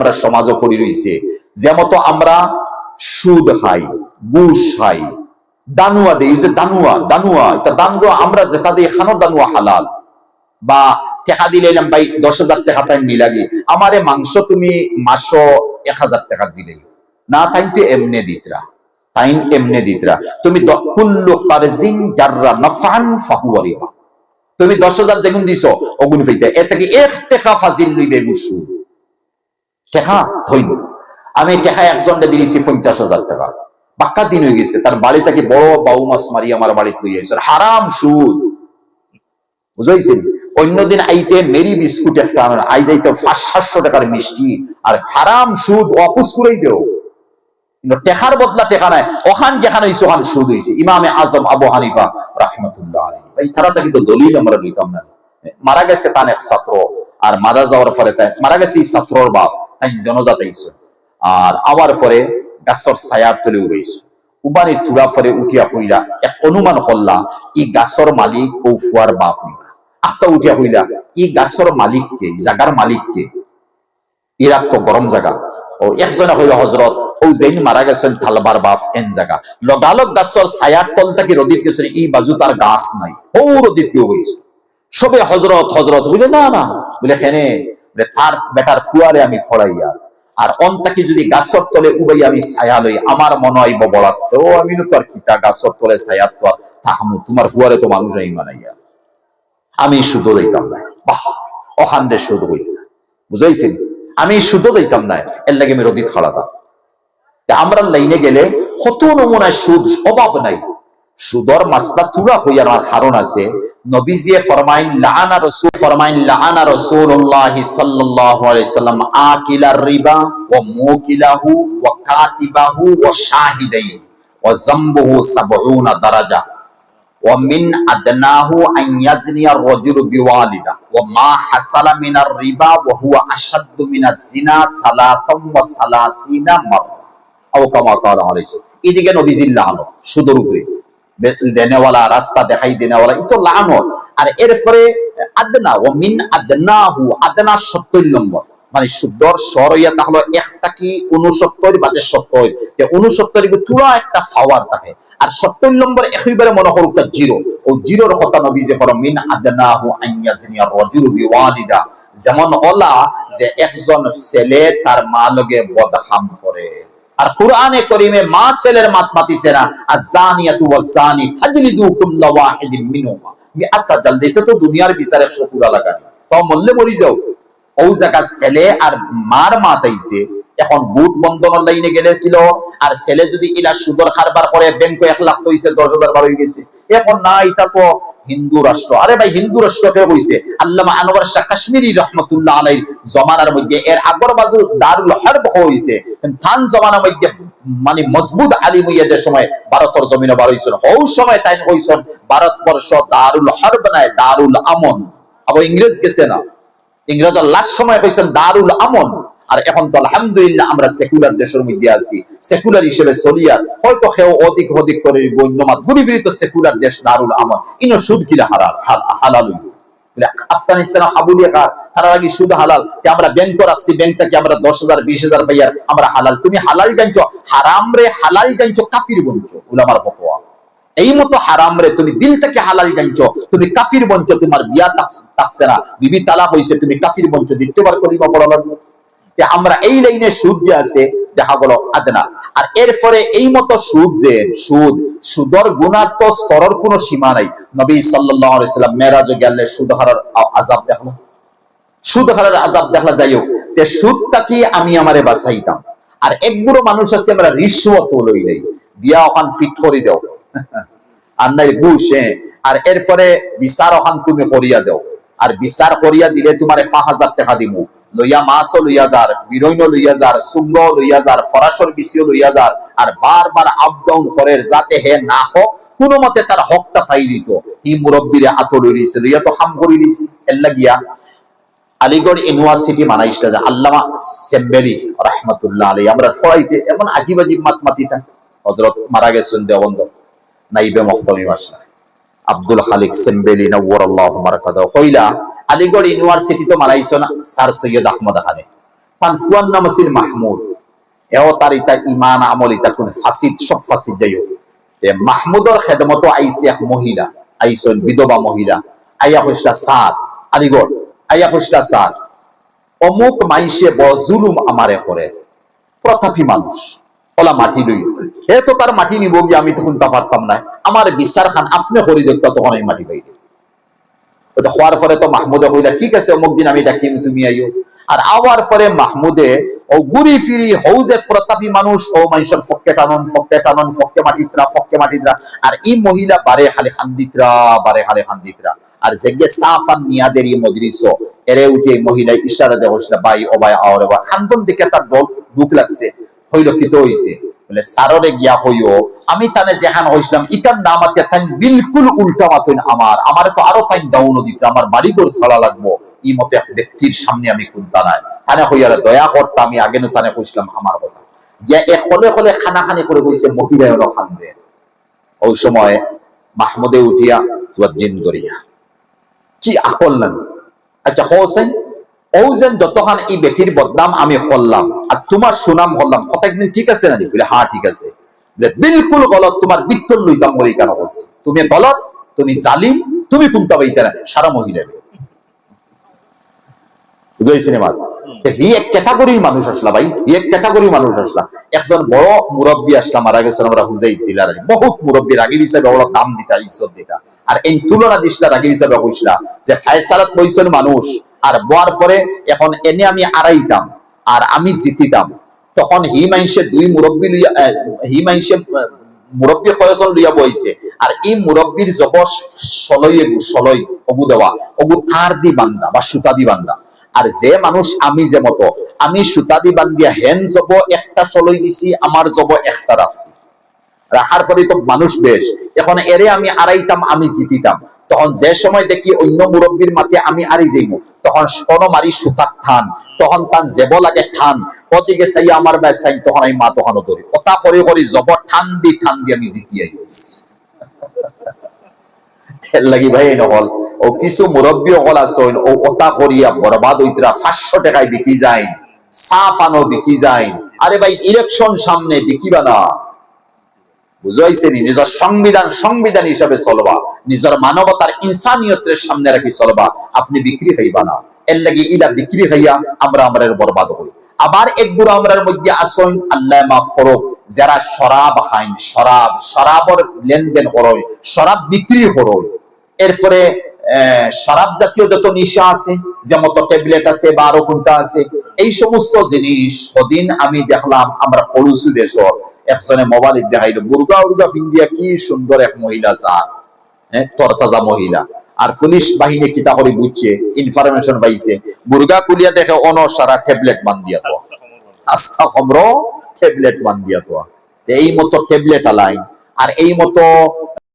আমরা সমাজও পড়ি রয়েছে, যেমন আমরা সুদ খাই, ঘুষ খাই, দানুয়া দেই, যে দানুয়া এটা দানুয়া আমরা যেটা দিই খানো দানুয়া হালাল। বা টাকা দিলাম ভাই 10,000 টাকা তাই মিলাগি, আমারে মাংস তুমি মাসো 1,000 টাকা দিলেই না, তাই তো এমনে দিতরা, তুমি কুল্লু কারজিন জাররা নাফআন ফাহুয়া রিবা, তুমি 10,000 দেখুন দিছো অগুন ফেইতে, এর থেকে 1 টাকা ফাজিল লইবে মুসু টাকা ধইল। আমি টাকা একজনকে দিয়েছি 50,000 টাকা, বাক্কা দিন হয়ে গেছে, তার বাড়ি থেকে বড় বাউ মাছ মারি আমার বাড়িতে লইয়া এসে হারাম সুদ, বুঝাইছেন? অন্যদিন আইতে মেরি বিস্কুট একটা আনার, আই যাইতে 500-700 টাকার মিষ্টি, আর হারাম সুদ অপুস করেই দেও, টেকার বদলা টেকা নাই, ওখান যেখানে হইছে ওখান সুদ হইছে। ইমামে আজম আবু হানিফা রাহমাতুল্লাহ আলাইহি, ভাই তারা কিন্তু দলিল আমরা নিতাম না। মারা গেছে তার এক ছাত্র, আর মারা যাওয়ার পরে তাই মারা গেছে এই ছাত্রর বাপ, তাই জনজাত হইছে, আর আবার পরে গাছর ছায়ার তলে উড়াইছে, উবানির তুরা পরে উঠিয়া হইলা, এক অনুমান করলা এই গাছর মালিক ও ফুয়ার বাপ হইলা, আখটা উঠিয়া হইলা এই গাছর মালিককে, জাগার মালিককে, ইরাক তো গরম জায়গা, ও একজনে হইল হজরত ও যেন মারা গেছেন থালবার বাপ এন জায়গা, লগালগ গাছর ছায়ার তল থেকে রদিত গেছেন, এই বাজু তার গাছ নাই, ও রদিত কেউ হয়েছে, সবে হজরত হজরত বলে না না, বলে হেনে তার বেটার ফুয়ারে আমি ফড়াইয়া, আর অন্তাকে যদি গাছর তলে উবাই আমি ছায়া লই, আমার মনে হয় বড়াত, ও আমি তো আর কিতা গাছর তলে ছায়া তো আর তাহামু, তোমার ফুয়ারে তো মানুষ আই মানাইয়া, আমি শুধু দিতাম না, বাহ অখান্ডে শুধু হইত, বুঝাইছেন? আমি শুধু দিতাম না, এর লাগে আমি রদিত খাড়াতাম। আমরা লাইনে গেলে কত নমুনায় সুদ, অভাব নাই। সুদর মাসলা তুরা হইয়ার কারণ আছে, নবীজি ফরমাইন লাআনা রাসূলুল্লাহ সাল্লাল্লাহু আলাইহি ওয়াসাল্লাম আকিলার রিবা ওয়া মুকিলাহু ওয়া কাতিবাহু ওয়া শাহিদাইহি ওয়া যামবুহু 70 দারাজা ওয়া মিন আদনাহু আন ইয়াজনিয়া আর-রাজুলু বিওয়ালিদা ওয়া মা হাসালা মিনার রিবা ওয়া হুয়া আশাদ্দু মিনাজ জিনা 33 মাররা আও কামা ক্বালা আলাইহি। এদিকে নবীজির লানত সুদের উপরে, দেনেওয়ালা রাস্তা দেখাই দেনেওয়ালা, এটা লানত। আর এরপরে আদনা ও মিন আদনাহু, আদনা 70 নম্বর, মানে সুদর সরইয়া তাহলে 1 টাকি 69 বাদে 70, 69 পুরো একটা ফাওয়ার থাকে, আর 70 নম্বর একেবারে মনে করুক জিরো, ও জিরোর কথা নবী যে ফরম মিন আদনাহু আন ইয়াজনিয়া আর-রাজুলু বিওয়ালিদা, যেমন ওলা যে একজন ছেলে তার মা লগে বদহাম করে, আর কুরআনে কারীমে মা ছেলের মাত মাতিছে না, আয-যানিয়াতু ওয়াজ-যানি ফাজলিদু কুল্লা ওয়াহিদিন মিনহুমা মিআতা জালদা, এটা তো দুনিয়ার বিচারে শুকুরা লাগানি, তো মরলে মরি যাও। ও জায়গা ছেলে আর মার মাতাইছে, এখন বুট বন্ধনের লাইনে গেলে কিলো, আর ছেলে যদি ইলা সুদর কারবার করে ব্যাংকে 1 লাখ হইছে 10,000 বার হয়ে গেছে, এখন না এটা তো হিন্দু রাষ্ট্র। আরে ভাই হিন্দু রাষ্ট্র কে হইছে? আল্লামা আনোয়ার শাহ কাশ্মীরি রাহমাতুল্লাহ আলাইহি জমানার মধ্যে, এর আগর বাজু দারুল হারব হইছে, থান জমানার মধ্যে মানে মজবুত আলিম ইয়াদের সময় ভারতের জমিনে বার হইছিল, ওই সময় তাই হইছেন ভারতবর্ষ দারুল হারব নাই দারুল আমন। আবার ইংরেজ গেছে না, ইংরেজের লাস্ট সময় হইছেন দারুল আমন। আর এখন তো আলহামদুলিল্লাহ আমরা সেকুলার দেশের মধ্যে আছি, সেকুলার হিসেবে চলিয়া হয়তো কেউ অধিক অধিক করে গণ্যমাত গুলিফিরিত সেকুলার দেশ দারুল আমন, ইনো সুদ কিনা হালাল আফগানিস্তান হাবুলিয়া কার তারা লাগি সুদ হালাল, আমরা ব্যাংক রাখছি, ব্যাংক থেকে আমরা 10,000 20,000 পাইয়ার আমরা হালাল, তুমি হালাল জানছো, হারাম রে হালাল জানছো, কাফির বলছো, উলামার ফতোয়া। এই মতো হারাম রে তুমি দিল থেকে হালাল জানছো, তুমি কাফির বলছো, তোমার বিয়া থাকছে না, বিবি তালাক হইছে, তুমি কাফির বলছো, দ্বিতীয়বার কলিমা পড়া লাগবে। আমরা এই লাইনে সুদ যে আছে দেখা গেল আদনা। আর এরপরে এই মতো সুদ যে সুদর গুনার তো স্তরের কোনো সীমা নাই। নবী সাল্লাল্লাহু আলাইহি সাল্লাম মেরাজে গেলে সুদ হারার আযাব দেখলো, সুদ হারার আযাব দেখলা, যাই হোক তে সুদটা কি আমি আমারে বাঁচাইতাম। আর একগুলো মানুষ আছে আমরা রিশওয়াত লই নাই, বিয়া ওখান ফিট করে দাও আর নাই বুঝ, আর এরপরে বিচার ওখান তুমি করিয়া দাও, আর বিচার করিয়া দিলে তোমারে 5,000 টাকা দিমু, লইয়া মাছও লইয়া যার, বিরইন লইয়া যার, সুঙ্গ লইয়া যার, ফরাসর বিসিও লইয়া যার, আর বারবার আপ ডাউন করে যাতে হে না হোক কোন মতে তার হকটা ফাই দিত। এই মুরব্বীরে হাত লইছে, লইয়া তো হাম করে দিয়েছি। এর লাগিয়া আলিগড় ইউনিভার্সিটি মানাইশটা যে আল্লামা সেম্বেলি রাহমাতুল্লাহ আলাইহি আমরা ফরাইতে এমন আজিব আজিব মাতমাতিতা, হযরত মারা গেছেন দেওবন্দ নাইবে মুহতামি মাসলা আব্দুল খালিক সেম্বেলি নওয়ারাল্লাহু বারাকাতুহু, কইলা আলিগড় ইউনিভার্সিটি তো মানাইছো না স্যার সৈয়দ আহমদ খানে, তান ফুয়ান নাম আছিল মাহমুদ। এও তার ইতা ইমান আমল ইতা কোন ফাসিদ, সব ফাসিদ যাই হোক। মাহমুদর খেদমতো আইসি এক মহিলা, আইসন বিধবা মহিলা, আইয়া কইসলা স্যার আলিগড়, আইয়া কইসলা স্যার অমুক মাইসে বজুলুম আমারে করে, প্রতাপী মানুষ ওলা মাটি লই, হে তো তার মাটি নিব গিয়ে আমি তখন তা পারতাম না, আমার বিচার খান আপনি করি দেখতো, তখন আমি মাটি পাই। ওটা হওয়ার পরে তো মাহমুদে কইলা ঠিক আছে অমুক দিন আমি ডাকি তুমি আইও। আর আওয়ার পরে মাহমুদে ও ঘুরি ফিরি হৌজে প্রতাপী মানুষ ও মানুষের ফক্কে টানন ফক্কে টানন ফক্কে মাটিতরা ফক্কে মাটিতরা। আর এই মহিলা বারে খালি খান্দিতরা, বারে খালি খান্দিতরা। আর যেগে সাফান নিয়াদের এই মজলিস এরে উঠে মহিলা ইশারা দেওয়া হইছিল ভাই ও ভাই আওরে বা খান্দন দিকে তার দল দুঃখ লাগছে, হইল কিতো হইছে বলে সাররে গিয়া হইও আমি তানে যেখান হইছিলাম ইটার নামাতে তাই বিলকুল উল্টা মাতইন আমার তো আরো তাই ডাউন দিতে আমার বাড়ি করে ছাড়া লাগবো এই মতে এক ব্যক্তির সামনে আমি কুন্তা নাই তানে হইয়ারে দয়া করতে আমি আগে তানে কইছিলাম আমার কথা গিয়া এক হলে হলে খানাখানি করে কইছে মহিলা হলো খান্দে। ওই সময় মাহমুদে উঠিয়া তোমার জিন করিয়া কি আকল না। আচ্ছা হোসেন ওজেন যতক্ষণ এই বেটির বদনাম আমি করলাম আর তোমার সুনাম করলাম কথা একদিন ঠিক আছে না? বলে হ্যাঁ ঠিক আছে। বিলকুল গলত, তোমার বিত্তর লইতাম বলি কেন বলছি, তুমি গলত, তুমি জালিম, তুমি কুন্তা বাইতে না সারা মহিলা বুঝাইছে না। হি এক ক্যাটাগরির মানুষ আসলা ভাই, হি এক ক্যাটাগরির মানুষ আসলা। একজন বড় মুরব্বী আসলা মারা গেছেন আমরা হুজাই জেলার, বহুত মুরব্বী রাগীর হিসাবে ওরা দাম দিতা ইজ্জত দিতা। আর এই তুলনা দিসলা রাগীর হিসাবে কইসলা যে ফায়সালাত বইছেন মানুষ আর বোয়ার পরে এখন এনে আমি আড়াইতাম আর আমি জিতিতাম, তখন হি মাইসে দুই মুরব্বী লইয়া হি মাইসে মুরব্বী কয়জন লইয়া বইছে আর এই মুরব্বীর জব সলই অবু দেওয়া অবু তার দি বান্দা বা সুতা দি বান্দা। আর যে মানুষ আমি যে মতো আমি সুতা দি বান্দিয়া হেন জব একটা সলই দিছি আমার জব একটা রাখছি, রাখার পরে তো মানুষ বেশ এখন এরে আমি আড়াইতাম আমি জিতিতাম, তখন যে সময় দেখি অন্য মুরব্বীর মাঠে আমি আড়ি যাইব তখন কোনো মারি সুতার ঠান তখন তান জেব লাগে ঠান ওদিকে চাই আমার বাই চাই তখন আমি মা তখনও ধরি ওটা করে করে জব ঠান দি আমি জিতিয়া গেছি। লাগি ভাই নহল ও কিছু মুরব্বী অকল আসইন ও ওটা করিয়া বরবাদ হইতরা 500 টাকায় বিকি যায়, সাফ আনো বিকি যায়। আরে ভাই ইলেকশন সামনে বিকিবা না, বুঝাইছে নি? নিজের সংবিধান হিসাবে চলবা, নিজের মানবতার ইনসানিয়তের সামনে রাখি চলবা, আপনি বিক্রি খাইবা না। এর লাগি ইলা বিক্রি খাইয়া আমরা আমাদের বরবাদ করি। আবার এক গুড়া আমরার মধ্যে আসইন আল্লাহ মাফ করুক যারা শরাব খাইন, শরাবর লেনদেন করয়, শরাব বিক্রি করয়, এরপরে শরাব জাতীয় যত নিশা আছে যেমন ট্যাবলেট আছে বা আরো কোনটা আছে এই সমস্ত জিনিস ওদিন আমি দেখলাম আমরা পড়ুসু দেশ একজনে মোবাইল দেখাইলো বুর্গা ফিন্দিয়া কি সুন্দর এক মহিলা যা তরতাজা মহিলা। আর পুলিশ বাহিনী কিতা করে বুঝছে ইনফরমেশন পাইছে বুর্গা কুলিয়া দেখে অনসারা ট্যাবলেট বান্ধিয়া তো আস্থা খমর ট্যাবলেট বান্ধিয়া তো এই মতো ট্যাবলেট আলাইন আর এই মতো